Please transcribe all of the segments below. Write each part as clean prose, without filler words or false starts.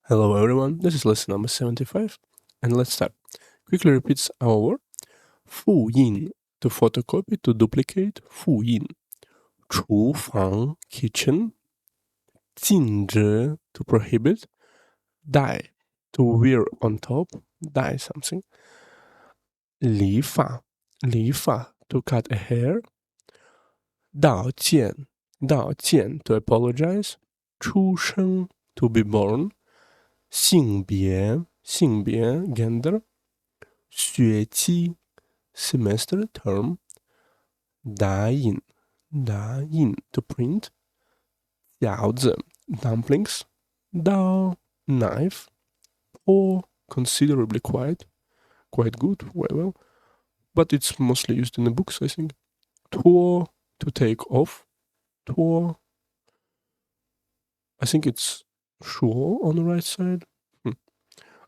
Hello everyone, this is lesson number 75, and let's start. Quickly repeats our word. 复印 to photocopy, to duplicate, 复印。厨房 kitchen. 禁止 to prohibit. 戴 to wear on top, 戴 something. 理发 to cut a hair. 道歉 to apologize. 出生 to be born. 性别 gender. 学期 semester term. 打印 to print. 饺子 dumplings. 刀 knife. 坡 considerably quite good, very well, but it's mostly used in the books, I think. Tutor to take off. Tutor, I think it's sure on the right side.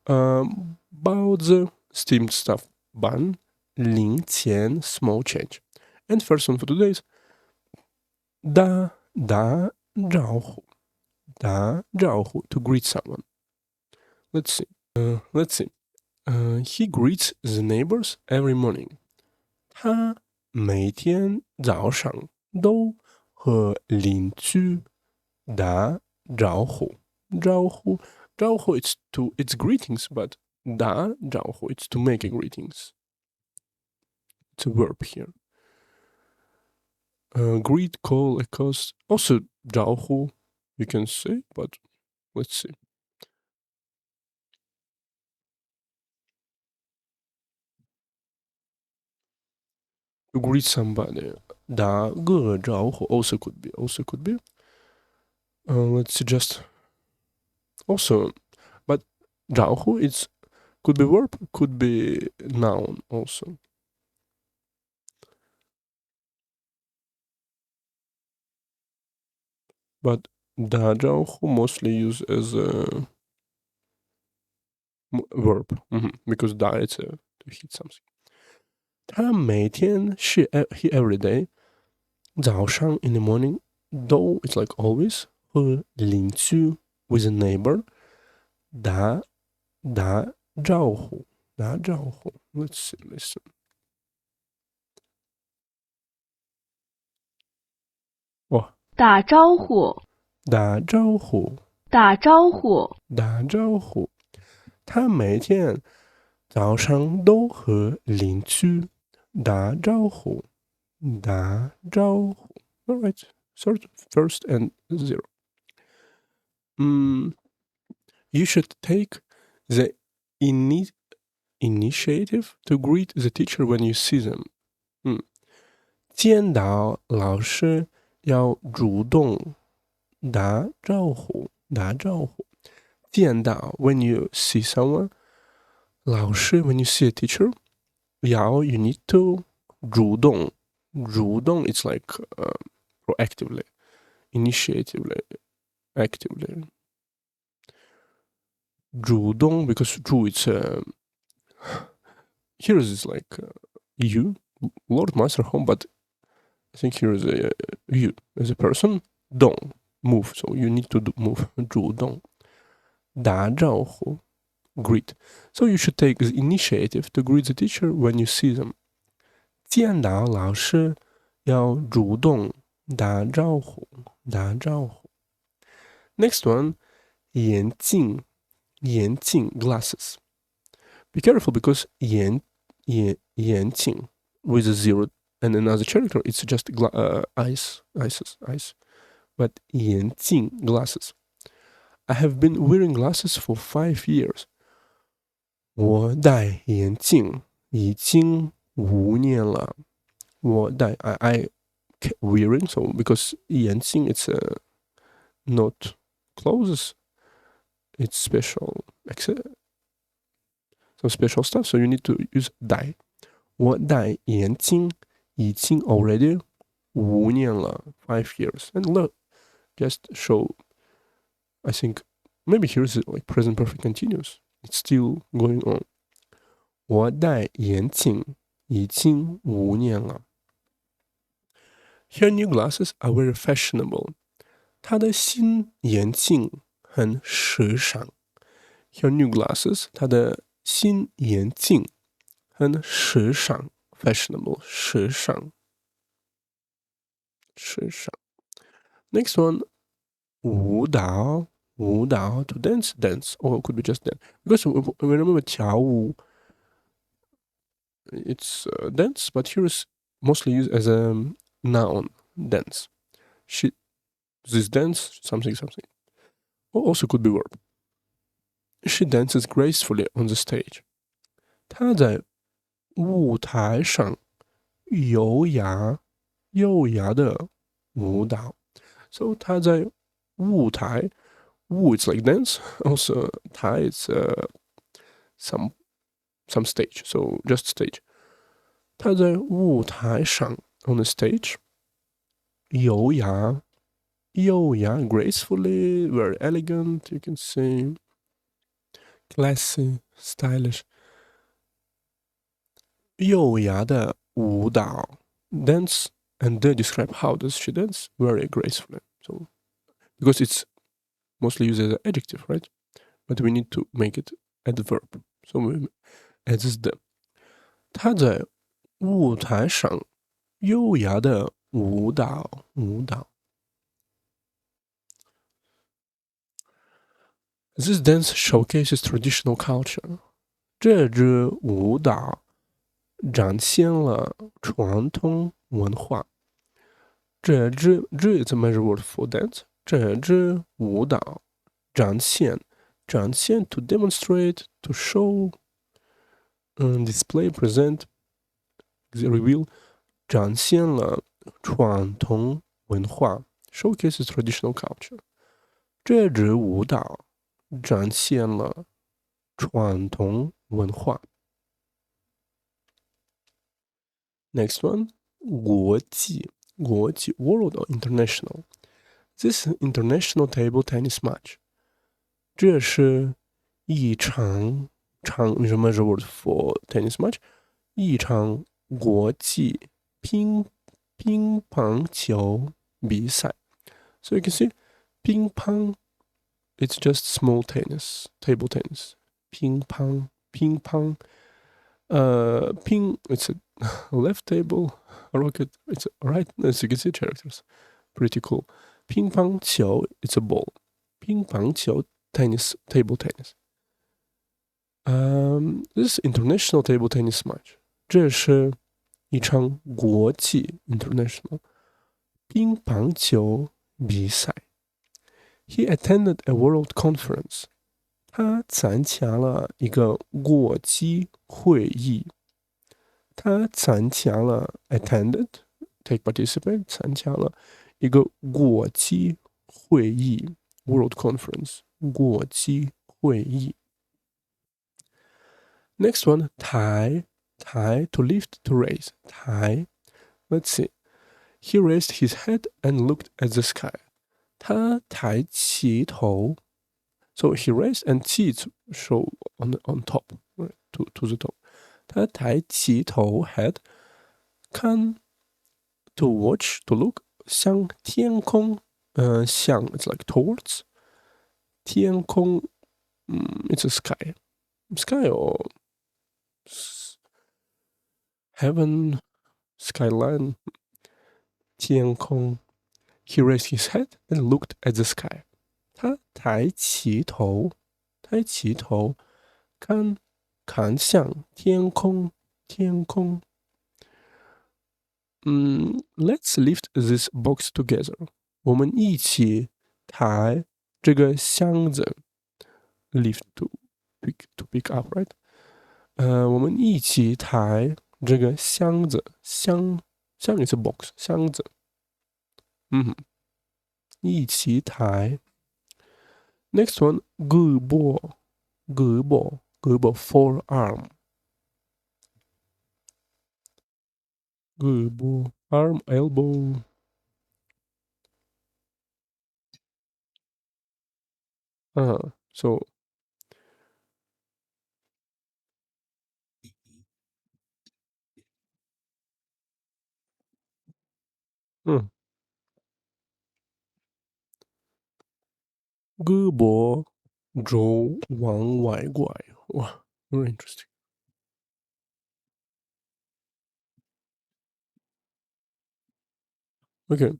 Baozi, steamed stuff bun. 零钱 small change. And first one for today is 打招呼 to greet someone. Let's see. He greets the neighbors every morning. 他每天早上都和邻居打招呼。it's greetings, but 打招呼 it's to make a greetings. It's a verb here. Greet, call, accost, also 招呼 you can say, but let's see. To greet somebody, 打个招呼 also could be. Let's suggest also, but 招呼 it's could be verb, could be noun also. But 打招呼 mostly used as a verb, because 打 it's to hit something. 他每天是 he every day. 早上 in the morning, though it's like always, 和邻居 with a neighbor, 打招呼 Let's see, listen. 哇，打招呼，打招呼，打招呼，打招呼。他每天早上都和邻居打招呼，打招呼。All right, start first and 0. You should take the initiative to greet the teacher when you see them. 见到老师要主动打招呼。见到 when you see someone. 老师 when you see a teacher. 要 you need to 主动 it's like proactively, initiatively, actively. 主动 because 主 it's here is like you, Lord, Master, Home, but I think here is you as a person. 动 move, so you need to move. 主动打招呼 greet. So you should take the initiative to greet the teacher when you see them. 见到老师要主动打招呼。Next one, 眼镜 glasses. Be careful because 眼镜 with a 0 and another character, it's just eyes. But 眼镜 glasses. I have been wearing glasses for 5 years. 我戴眼镜已经5年了。我戴 I wearing, so because 眼镜 it's not clothes, it's special, some special stuff, so you need to use 戴。我戴眼镜已经 already 5年了 5 years. And look, just show, I think maybe here's like present perfect continuous. It's still going on. 我戴眼镜已经5年了。Her new glasses are very fashionable. 她的新眼镜很时尚。her new glasses 她的新眼镜很时尚 fashionable 时尚 Next one 舞蹈 to dance or it could be just dance because we remember 跳舞 it's dance but here is mostly used as a noun dance this dance something or also could be verb she dances gracefully on the stage 她在舞台上优雅的舞蹈 so 她在舞台 Wu it's like dance also 台 it's some stage so just stage 她在舞台上 on the stage 优雅 gracefully very elegant you can say classy stylish 优雅的舞蹈 dance and they describe how does she dance very gracefully so because it's mostly used as an adjective right but we need to make it adverb so we add this the 她在舞台上优雅的舞蹈 This dance showcases traditional culture 这支舞蹈展现了传统文化。这支 is a measure word for dance. 这支舞蹈展现 to demonstrate, to show, display, present, reveal 展现了传统文化 showcases traditional culture. 这支舞蹈展现了传统文化。Next one, 国际 world or international. This is an international table tennis match. 这是一场is a measure word for tennis match. 一场国际乒乓球比赛。So you can see 乒乓 it's just small tennis, table tennis. 乒乓 ping it's a left table rocket it's right as you can see characters pretty cool 乒乓球 it's a ball 乒乓球 tennis table tennis this is international table tennis match 这是一场国际 international 乒乓球比赛 he attended a world conference他参加了一个国际会议。他参加了 attended take participate 参加了一个国际会议 world conference 国际会议。Next one 抬 to lift to raise 抬 Let's see. He raised his head and looked at the sky. 他抬起头 So he raised and 起 show on top, right, to the top. 他抬起头 head 看 to watch to look 向天空向 it's like towards 天空it's a sky or heaven skyline 天空 He raised his head and looked at the sky. 他抬起头看向天空Let's lift this box together. 我们一起抬这个箱子 lift to pick up, right? 我们一起抬这个箱子箱 is a box 箱子一起抬 Next one 胳膊 forearm 胳膊 arm elbow so 胳膊周往外拐. Wow, very interesting. Okay.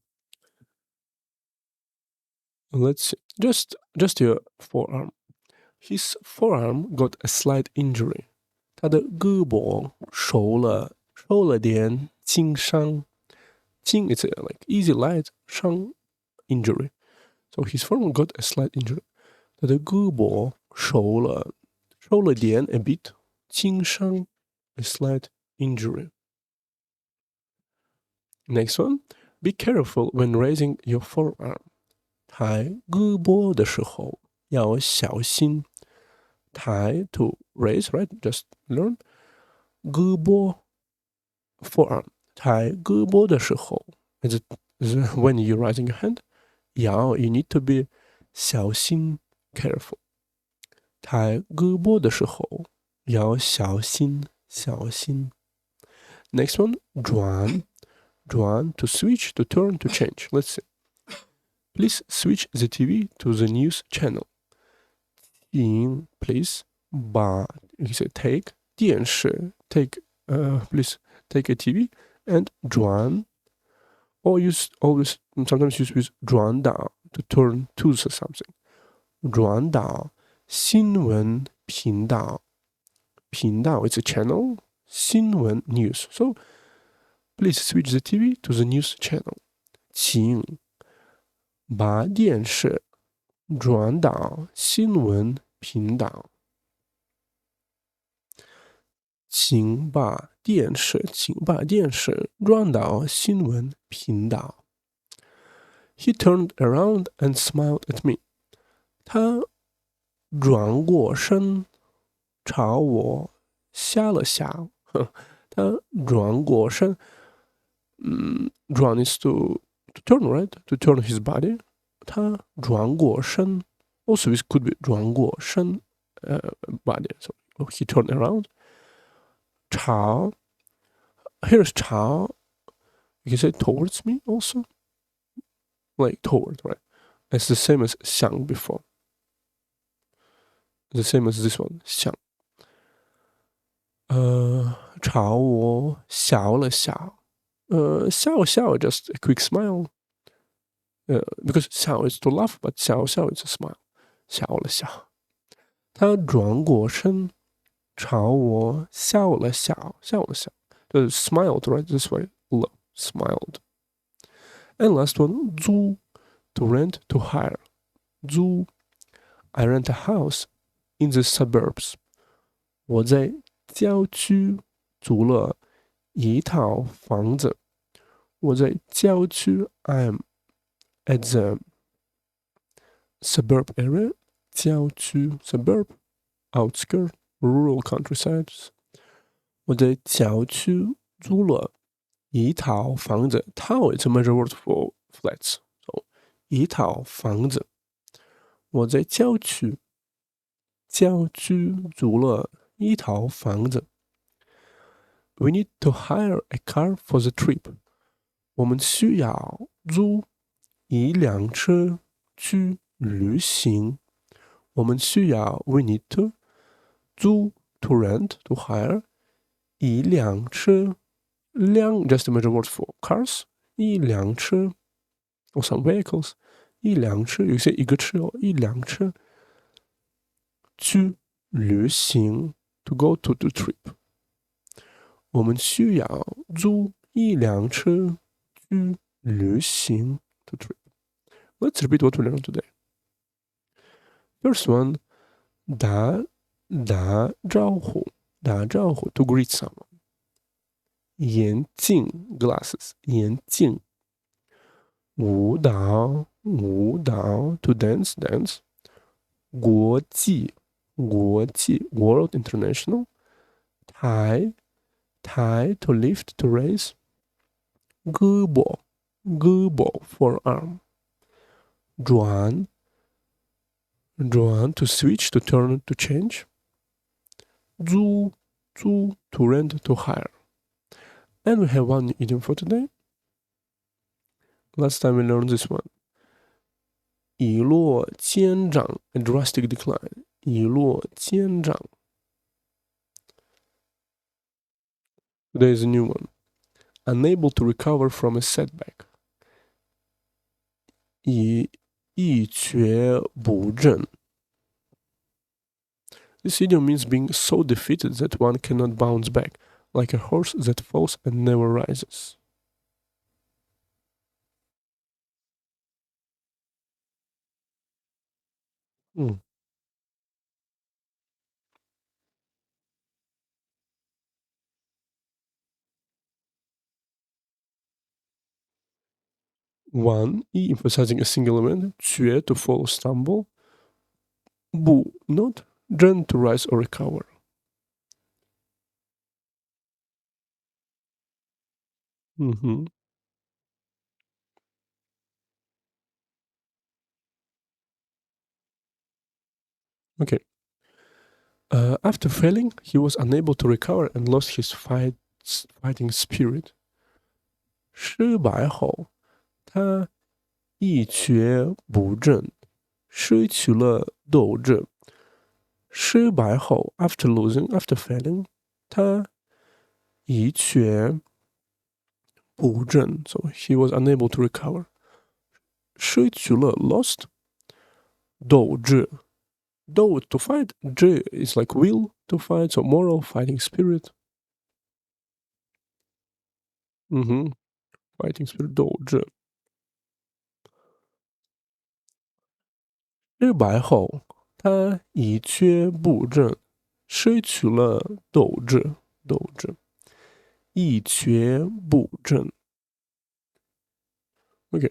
Let's see. Just your forearm. His forearm got a slight injury. 他的胳膊受了点轻伤。轻 it's a, like easy light 伤 injury. So his forearm got a slight injury. 他的胳膊受了点 a bit 轻伤 a slight injury. Next one. Be careful when raising your forearm. 抬胳膊的时候要小心。抬 to raise, right? Just learn. 胳膊 forearm. 抬胳膊的时候 is when you're raising your hand. You need to be 小心 careful. 抬胳膊的时候要小心 Next one, 转 to switch, to turn, to change. Let's see. Please switch the TV to the news channel. Please, but you say take 电视 take please take a TV and 转 or sometimes use 转到 to turn to something. 转到新闻频道 it's a channel 新闻 news. So please switch the TV to the news channel. 请把电视转到新闻频道。请把电视转到新闻频道。He turned around and smiled at me. 他转过身朝我笑了笑。他转过身转 is to turn, right? To turn his body. 他转过身 also it could be 转过身body. So he turned around. 朝 here's 朝 you can say towards me also. Like toward, right? It's the same as 向 before. The same as this one, 向。朝我笑了笑。笑 just a quick smile. Because 笑 is to laugh, but 笑 is a smile. 笑了笑。他转过身，朝我笑了笑。就是 smiled, right? This way, smiled. And last one, 租 to rent, to hire. 租 I rent a house in the suburbs. 我在郊区租了一套房子。我在郊区 I'm at the suburb area. 郊区 suburb, outskirt, rural countrysides. 我在郊区租了一套房子。套 is a major word for flats. So 一套房子。我在郊区租了一套房子。We need to hire a car for the trip. 我们需要租一辆车去旅行。我们需要 we need to 租 to rent, to hire 一辆车。just a major word for cars. 一辆车 or some vehicles. 一辆车 you say 一个车一辆车去旅行 to go to the trip. 我们需要租一辆车去旅行 to trip. Let's repeat what we learned today. First one, 打招呼 to greet someone. 眼镜 glasses 眼镜。舞蹈 to dance 国际 world international. 抬 to lift, to raise. 胳膊 forearm. 转 to switch, to turn, to change. 租 to rent, to hire. And we have one idiom for today. Last time we learned this one. 一落千丈 a drastic decline 一落千丈 Today is a new one. Unable to recover from a setback 一蹶不振 This idiom means being so defeated that one cannot bounce back, like a horse that falls and never rises. Hmm. One, E emphasizing a single event, 蹶 to fall or stumble, 不 not, 振 to rise or recover. Okay. After failing, he was unable to recover and lost his fighting spirit. 失败后，他一蹶不振，失去了斗志。失败后 after losing, after failing, 他一蹶不振 so he was unable to recover. 失去了 lost, 斗志 斗 to fight, 志 is like will to fight, so moral, fighting spirit. Fighting spirit 斗志。失败后，他一蹶不振，失去了斗志。斗志，一蹶不振。Okay.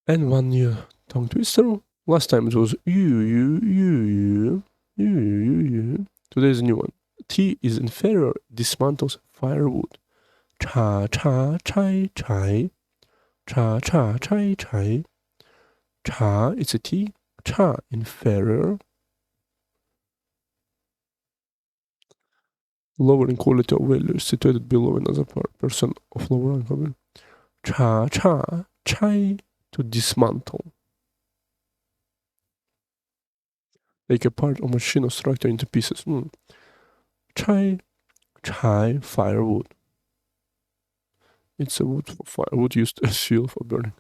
And one new tongue twister. Last time it was yu. Today is a new one. T is inferior, dismantles firewood. Cha cha chai chai. Cha cha chai chai. Cha, it's a T. Cha, inferior. Lower in quality of value, situated below another person of lower rank. Cha cha chai, to dismantle. Take a part of machine or structure into pieces. Chai, firewood. It's a wood for firewood used as fuel for burning.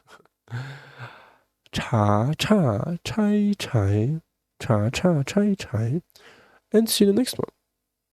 Cha cha chai chai. Cha cha chai chai. And see you in the next one.